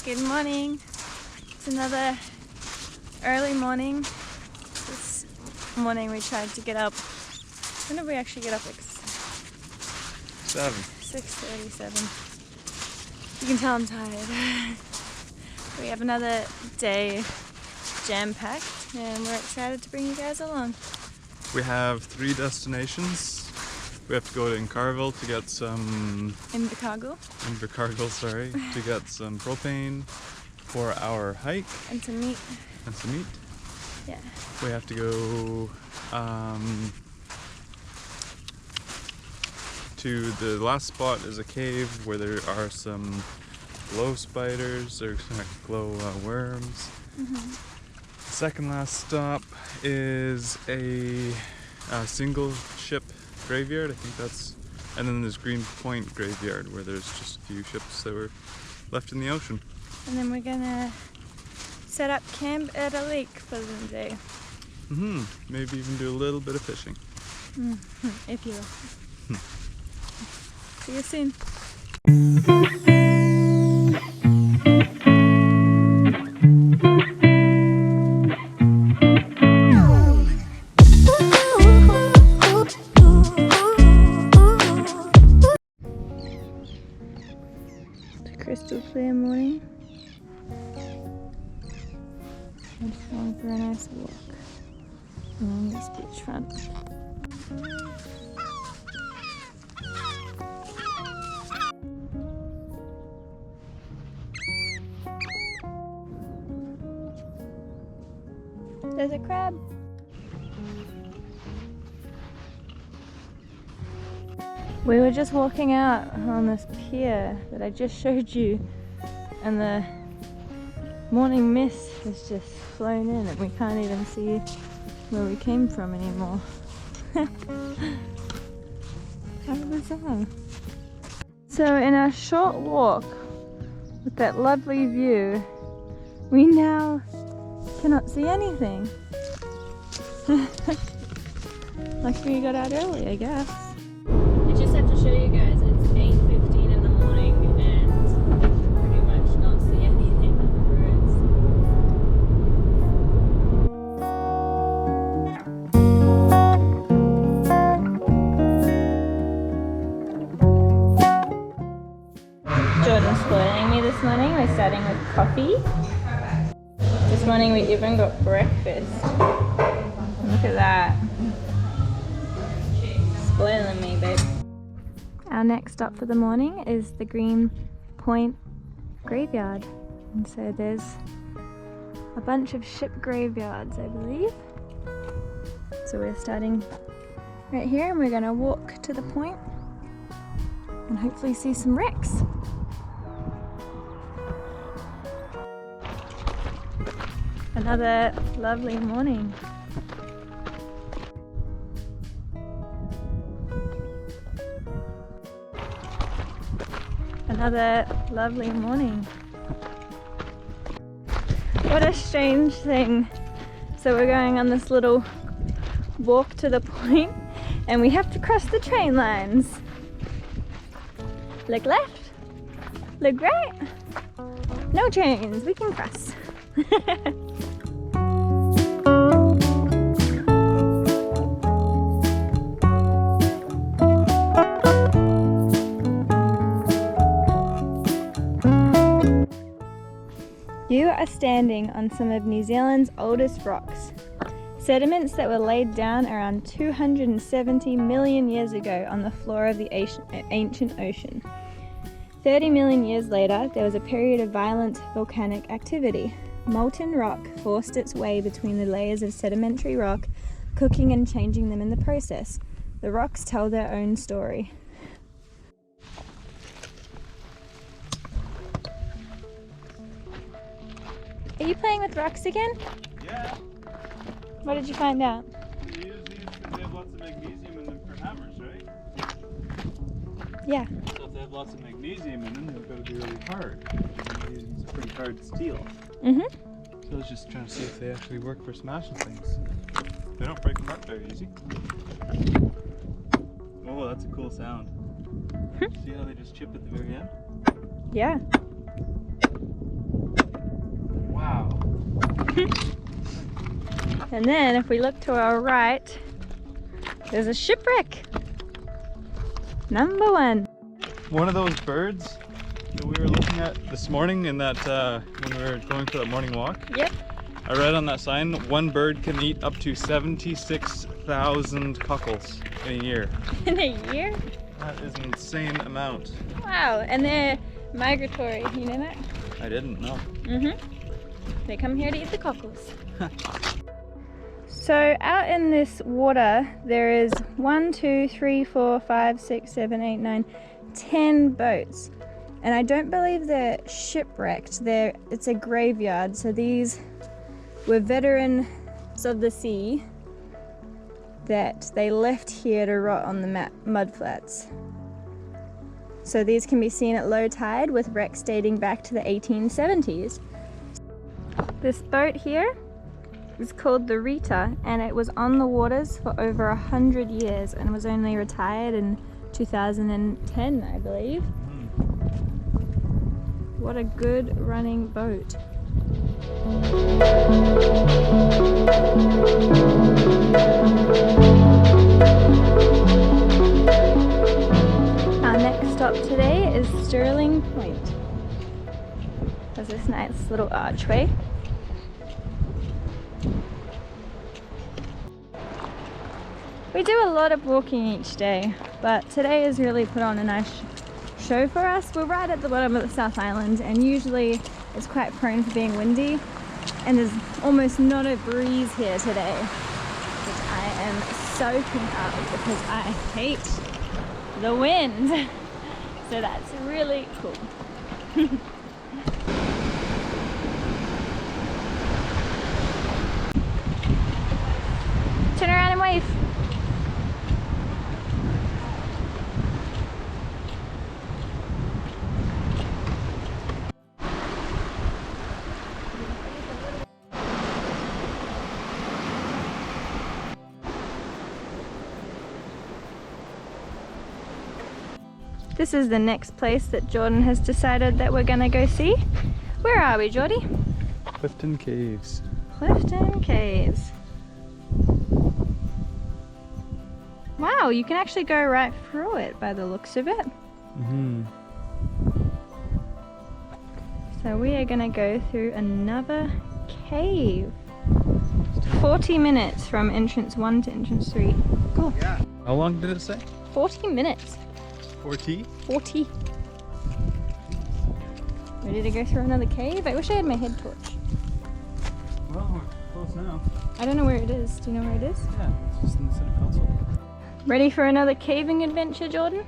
Good morning. It's another early morning. This morning we tried to get up. When did we actually get up? Like 6:37. You can tell I'm tired. We have another day jam-packed and we're excited to bring you guys along. We have 3 destinations. We have to go to Incarville to get some... Invercargill, sorry. To get some propane for our hike. and some meat. And some meat. Yeah. We have to go to the last spot is a cave where there are some glow spiders, or glow worms. Mm-hmm. The second last stop is a single ship graveyard, I think that's, and then there's Green Point graveyard where there's just a few ships that were left in the ocean. And then we're gonna set up camp at a lake for the day. Maybe even do a little bit of fishing. If you will. See you soon. Crystal clear morning. I'm just going for a nice walk along this beachfront. There's a crab. We were just walking out on this pier that I just showed you, and the morning mist has just flown in and we can't even see where we came from anymore. How bizarre. So in our short walk with that lovely view, we now cannot see anything. Lucky we got out early, I guess. I just have to show you guys, it's 8:15 in the morning and pretty much not see anything on the roads. Jordan's spoiling me this morning. We're starting with coffee. This morning we even got breakfast. Look at that. Spoiling me, babe. Our next stop for the morning is the Green Point graveyard. And so there's a bunch of ship graveyards, I believe. So we're starting right here and we're going to walk to the point and hopefully see some wrecks. Another lovely morning. Another lovely morning. What a strange thing. So we're going on this little walk to the point and we have to cross the train lines. Look left, look right. No trains, we can cross. You are standing on some of New Zealand's oldest rocks, sediments that were laid down around 270 million years ago on the floor of the ancient ocean. 30 million years later, there was a period of violent volcanic activity. Molten rock forced its way between the layers of sedimentary rock, cooking and changing them in the process. The rocks tell their own story. Are you playing with rocks again? Yeah. What did you find out? You use these because they have lots of magnesium in them for hammers, right? Yeah. So if they have lots of magnesium in them, they've got to be really hard. Magnesium's a pretty hard steel. Mm-hmm. So I was just trying to see if they actually work for smashing things. They don't break apart very easy. Oh, that's a cool sound. See how they just chip at the very end? Yeah. And then if we look to our right, there's a shipwreck. Number 1. One of those birds that we were looking at this morning in that when we were going for that morning walk. Yep. I read on that sign, one bird can eat up to 76,000 cockles in a year. In a year? That is an insane amount. Wow, and they're migratory, you know that? I didn't know. They come here to eat the cockles. So out in this water, there is 1, 2, 3, 4, 5, 6, 7, 8, 9, 10 boats. And I don't believe they're shipwrecked. It's a graveyard. So these were veterans of the sea that they left here to rot on the mud flats. So these can be seen at low tide with wrecks dating back to the 1870s. This boat here is called the Rita, and it was on the waters for over 100 years and was only retired in 2010, I believe. What a good running boat. Our next stop today is Sterling Point. There's this nice little archway. We do a lot of walking each day, but today has really put on a nice show for us. We're right at the bottom of the South Island, and usually it's quite prone for being windy, and there's almost not a breeze here today, which I am soaking up because I hate the wind. So that's really cool. Turn around and wave. This is the next place that Jordan has decided that we're gonna go see. Where are we, Geordie? Clifton Caves. Clifton Caves. Wow, you can actually go right through it by the looks of it. So we are gonna go through another cave. 40 minutes from entrance 1 to entrance 3. Cool. Yeah. How long did it say? 40 minutes. 40? 40. Ready to go through another cave? I wish I had my head torch. Well, we're close now. I don't know where it is. Do you know where it is? Yeah, it's just in the city council. Ready for another caving adventure, Jordan?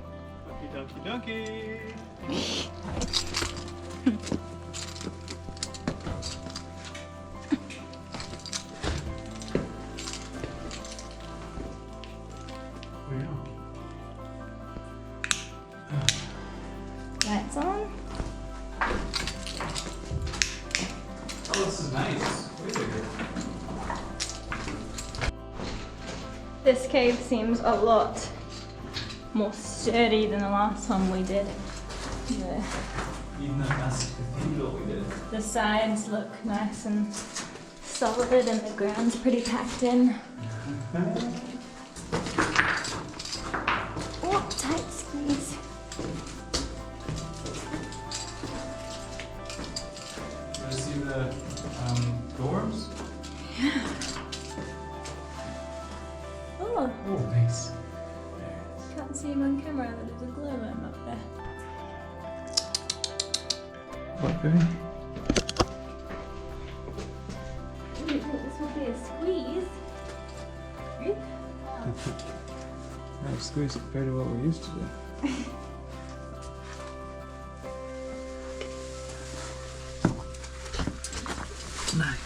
Donkey, donkey, donkey. Lights on. Oh, this is nice. Way bigger. This cave seems a lot more sturdy than the last one we did. Even the massive cathedral we did. The sides look nice and solid, and the ground's pretty packed in. Oh, tight squeeze. You see the doors? Yeah. Oh. Oh, nice. Can't see him on camera, but there's a glowworm up there. What, baby? Ooh, this would be a squeeze. Right? Nice squeeze compared to what we used to do. Nice.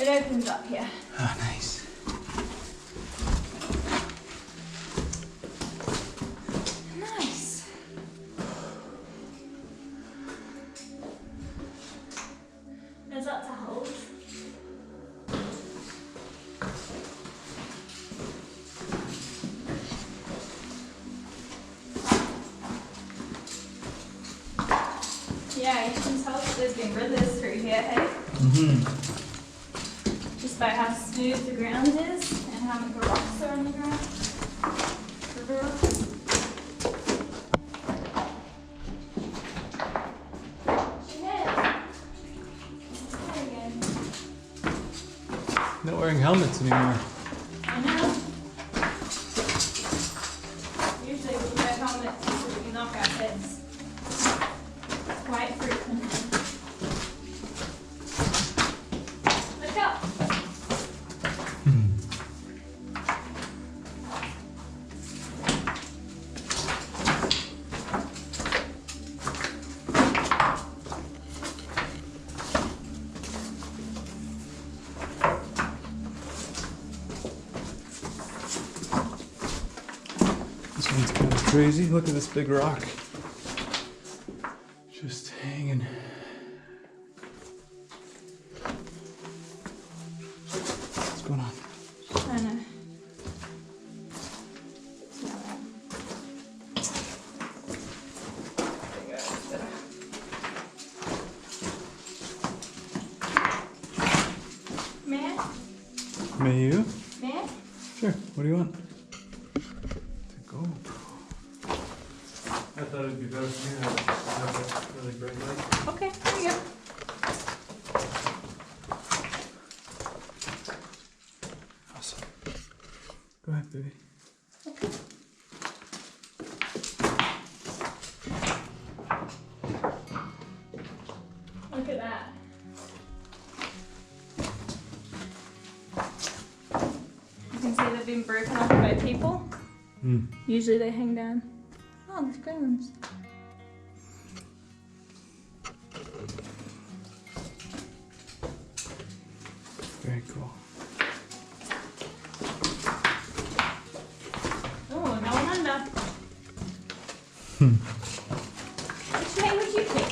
It opens up here. Oh, nice. Nice. There's lots of holes. Yeah, you can tell that there's been rivers through here, hey? Just by how smooth the ground is and how many rocks are on the ground. River rocks. Not wearing helmets anymore. I know. Usually we wear helmets so that we knock our heads quite frequently. Look up. This one's kind of crazy. Look at this big rock. Just hanging. What's going on? I know. Smell that. There you go, that's better. May I? May you? May I? Sure. What do you want? To go. I thought it'd be better for you to have a really bright light. Okay, there you go. Awesome. Go ahead, baby. Look at that. You can see they've been broken up by people. Usually they hang down. Oh, there's grey ones. Very cool. Oh, no one under. Which way would you pick?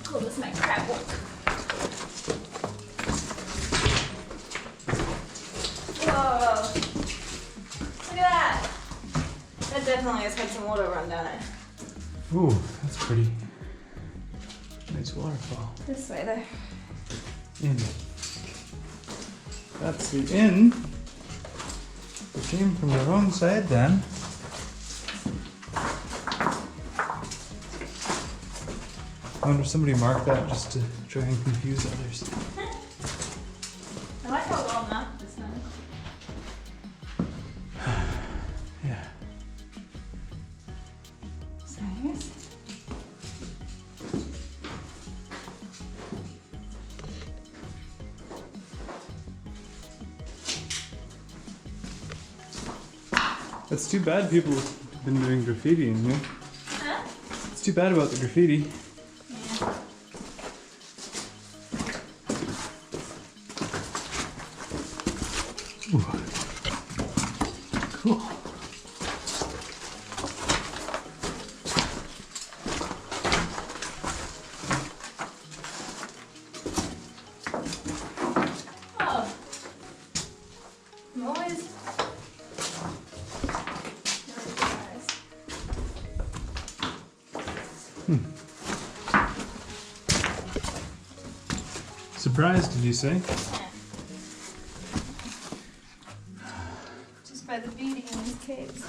Call this my crab walk. Whoa! Look at that! That definitely has had some water run down it. Ooh, that's pretty. Nice waterfall. This way though. In. That's the inn. We came from the wrong side then. I wonder if somebody marked that just to try and confuse others. I like how well mapped this one. Yeah. So here's. It's too bad people have been doing graffiti in here. Huh? It's too bad about the graffiti. Yeah. Ooh. Cool. Oh. I'm always. Surprised, did you say? Just by the beauty in these caves.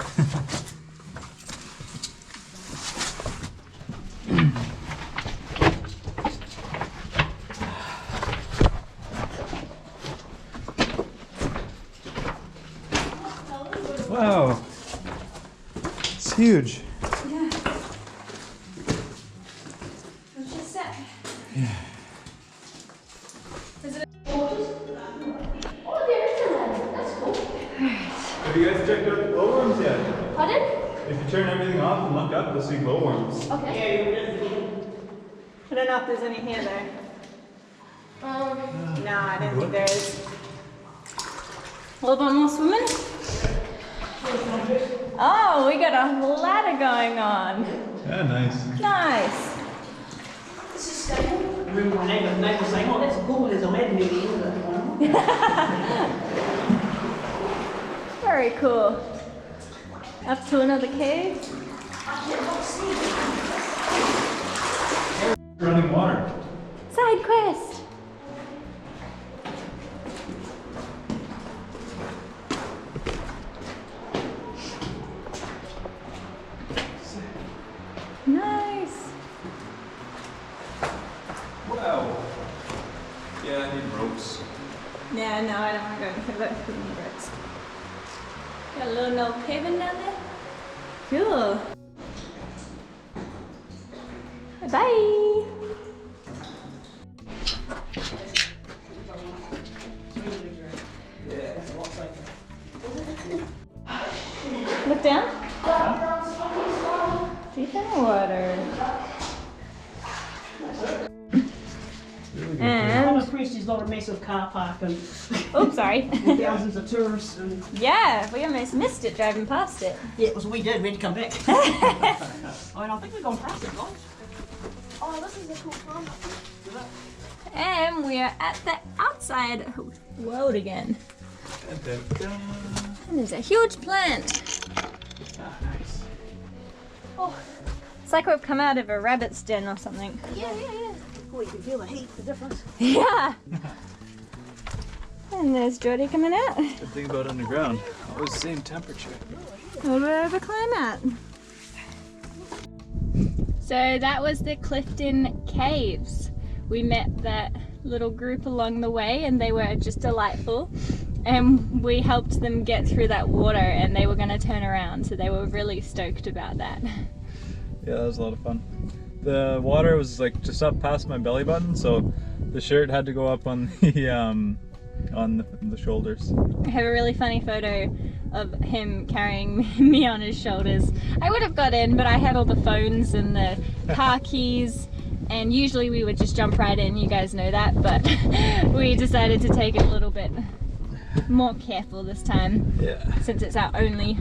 Wow. It's huge. Yeah. What's your set? Yeah. Is it? Have you guys checked out the glowworms yet? Pardon? If you turn everything off and look up, you'll see glowworms. Okay. I don't know if there's any here though. No, I don't think there is. A little bit more swimming? Oh, we got a ladder going on. Yeah, nice. Nice. I remember my neighbour saying, oh, that's cool, there's a ladder near the end of that one. Very cool. Up to another cave. Running water. Side quest. Nice. Wow. Yeah, I need ropes. Yeah, no, I don't want to go into that for the ropes. Got a little no cabin down there. Cool. Bye. Look down. Deep in the water. And I'm impressed there's not a massive car park and oops, sorry. thousands of tourists. And Yeah, we almost missed it driving past it. yeah, it was we did. We had to come back. I think we've gone past it, guys. Oh, this is a cool farm. And we are at the outside road again. And there's a huge plant. Nice. Oh, it's like we've come out of a rabbit's den or something. Yeah. Oh, you can feel the heat, the difference. Yeah. And there's Jody coming out. Good thing about underground, always the same temperature. What do I ever climb at? So that was the Clifton Caves. We met that little group along the way and they were just delightful. And we helped them get through that water and they were going to turn around. So they were really stoked about that. Yeah, that was a lot of fun. The water was like just up past my belly button, so the shirt had to go up on the shoulders. I have a really funny photo of him carrying me on his shoulders. I would have got in, but I had all the phones and the car keys, and usually we would just jump right in, you guys know that, but we decided to take it a little bit more careful this time. Yeah. Since it's our only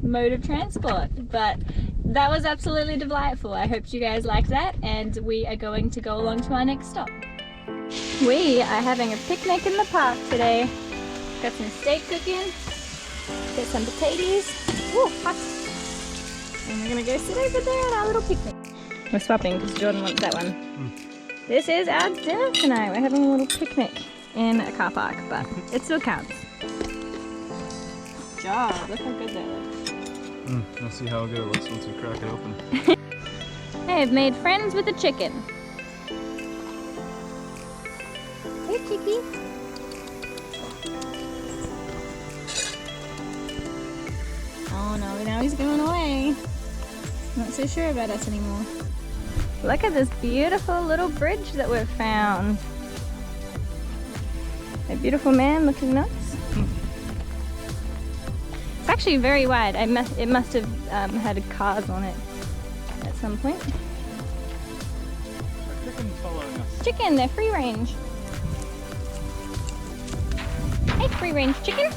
mode of transport. But that was absolutely delightful. I hope you guys liked that, and we are going to go along to our next stop. We are having a picnic in the park today. Got some steak cooking, got some potatoes. Ooh, hot. And we're gonna go sit over there at our little picnic. We're swapping because Jordan wants that one. This is our dinner tonight. We're having a little picnic in a car park, but it still counts. Good job, look how good that looks. We'll see how good it looks once we crack it open. I have made friends with a chicken. Hey, Chicky. Oh no, now he's going away. Not so sure about us anymore. Look at this beautiful little bridge that we've found. A beautiful man looking nuts. It's actually very wide. It must have had cars on it at some point. Our chicken's following us. Chicken, they're free range. Hey, free range chicken.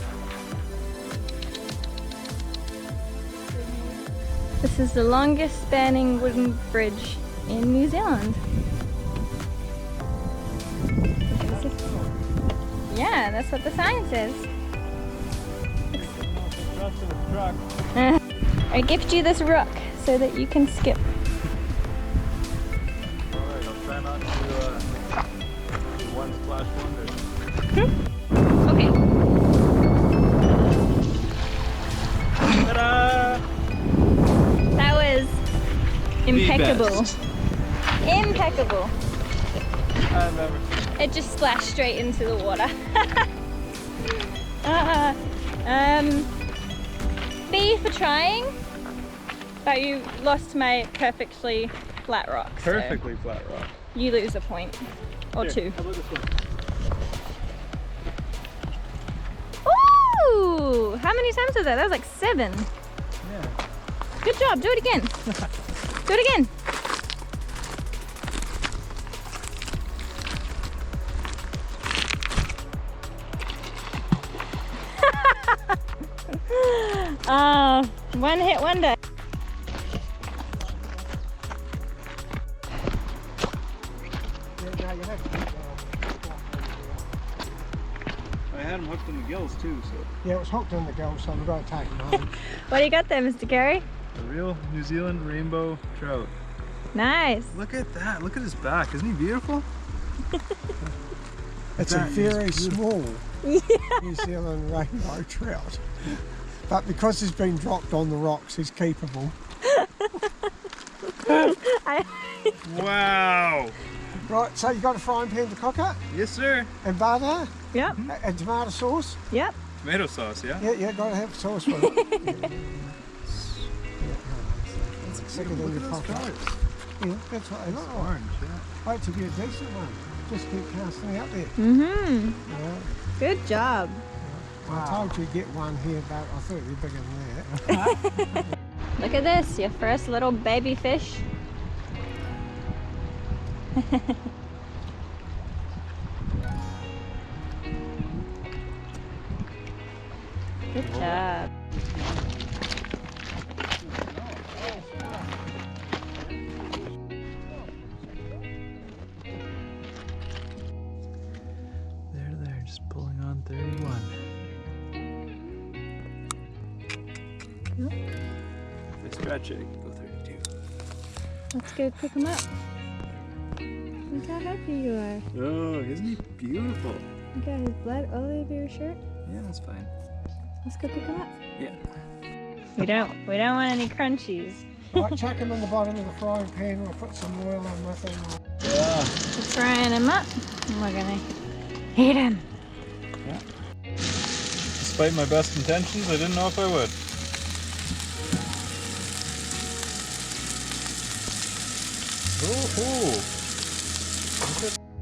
This is the longest spanning wooden bridge in New Zealand. Yeah, that's what the sign says. I gift you this rock so that you can skip. Alright, I'll try not to do one splash wonder. Okay. Ta-da! That was impeccable. best. Impeccable. I've never. It just splashed straight into the water. B for trying, but you lost my perfectly flat rock. so Perfectly flat rock. you lose a point or Here, two. How about this one? Ooh! How many times was that? That was like 7. Yeah. Good job. Do it again. Do it again. One hit wonder. I had him hooked in the gills too, so. Yeah, it was hooked in the gills, so we've got to take him home. What do you got there, Mr. Carey? A real New Zealand rainbow trout. Nice. Look at that. Look at his back. Isn't he beautiful? It's a very small New Zealand rainbow trout. But because he's been dropped on the rocks, he's keepable. Wow. Right, so you got a frying pan to cook it? Yes, sir. And butter? Yep. And tomato sauce? Yep. Tomato sauce, yeah? Yeah, got to have sauce with it. Stick it in Look your at those pocket. colors. Yeah, that's what they look like. Orange, yeah. Wait till you get a decent one. Just keep casting out there. Mm-hmm. Yeah. Good job. I told you to get one here, but I thought it'd be bigger than that. Look at this, your first little baby fish. Good job. There, just pulling on 31. If I stretch it, I can go 32. Let's go pick him up. Look how happy you are. Oh, isn't he beautiful? You got his blood all over your shirt. Yeah, that's fine. Let's go pick him up. Yeah. We don't want any crunchies. Right, chuck him in the bottom of the frying pan. We'll put some oil on with him. Yeah. We're frying him up and we're gonna eat him. Despite my best intentions, I didn't know if I would. Ooh.